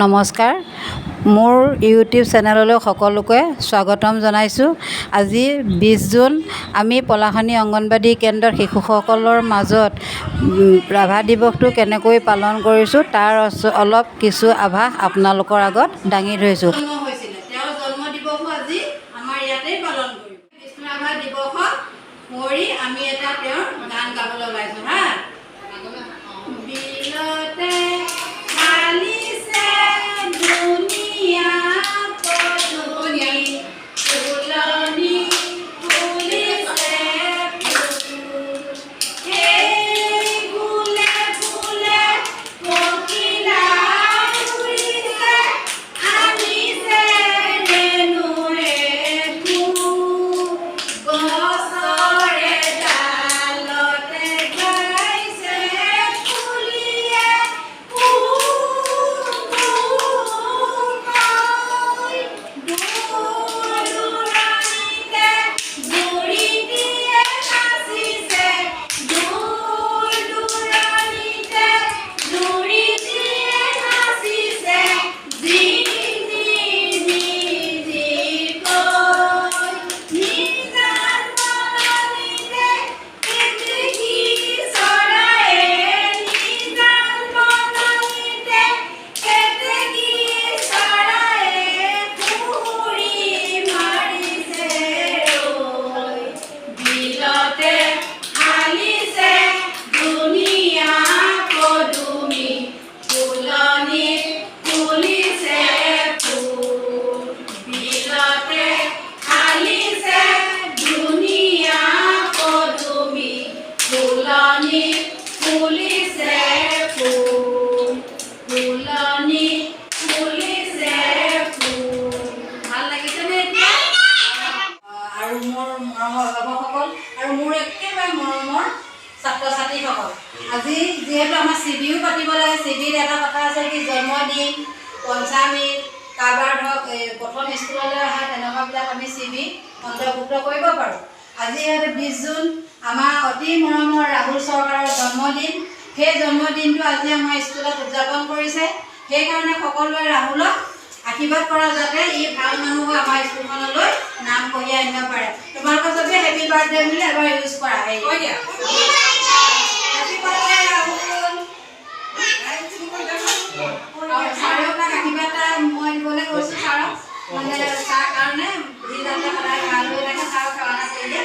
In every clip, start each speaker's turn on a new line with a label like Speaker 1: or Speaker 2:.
Speaker 1: নমস্কাৰ, মোৰ ইউটিউব চেনেললৈ সকলোকে স্বাগতম জনাইছোঁ। আজি 20 জুন আমি পলাশানী অংগনবাদী কেন্দ্ৰৰ শিশুসকলৰ মাজত ৰাভা দিৱসটো কেনেকৈ পালন কৰিছোঁ তাৰ অলপ কিছু আভাস আপোনালোকৰ আগত দাঙি ধৰিছোঁ। তেওঁৰ জন্ম দিৱসো আজি আমাৰ ইয়াতেই পালন কৰিম। কৃষ্ণ ৰাভা দিৱসত কৰি আমি এটা তেওঁৰ গান গাবলৈ ওলাইছোঁ হা। বিলতে হালিছে দুনিয়া পদুনি ফুলনি ফুলিছে এই ফুলে ফুলে পখিলা উৰিছে আনিছে ৰেণুৰে গছৰে ডালতে গাইছে ফুলিয়ে আৰু মোৰ মৰমৰ অভিভাৱকসকল আৰু মোৰ একেবাৰে মৰমৰ ছাত্ৰ ছাত্ৰীসকল, আজি যিহেতু আমাৰ C.B.E পাতিব লাগে। C.B.E এটা কথা আছে কি জন্মদিন, পঞ্চামী, কাৰোবাৰ ধৰক প্ৰথম স্কুললৈ অহা তেনেকুৱাবিলাক আমি C.B.E অন্তৰ্ভুক্ত কৰিব পাৰোঁ। আজি 20 জুন আমাৰ অতি মৰমৰ ৰাহুল চৰকাৰৰ জন্মদিন। সেই জন্মদিনটো আজি আমাৰ স্কুলত উদযাপন কৰিছে। সেইকাৰণে সকলোৱে ৰাহুলক আশীৰ্বাদ কৰা যাতে ই ভাল মানুহ হৈ আমাৰ স্কুলখনলৈ নাম কঢ়িয়াই আনিব পাৰে। তোমালোকে চবেই হেপী বাৰ্থডে বুলি এবাৰ ইউজ কৰা। Happy birthday Rahul. ছাৰক আশীৰ্বাদ মই দিবলৈ কৈছোঁ। ছাৰক মানে তাৰ কাৰণে যি যাতে সদায় ভাল হৈ থাকে ছাৰক সেৱা কৰি দিয়ে।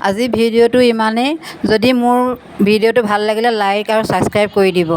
Speaker 1: আজি ভিডিঅ'টো ইমানেই। যদি মোৰ ভিডিঅ'টো ভাল লাগিলে লাইক আৰু ছাবস্ক্ৰাইব কৰি দিব।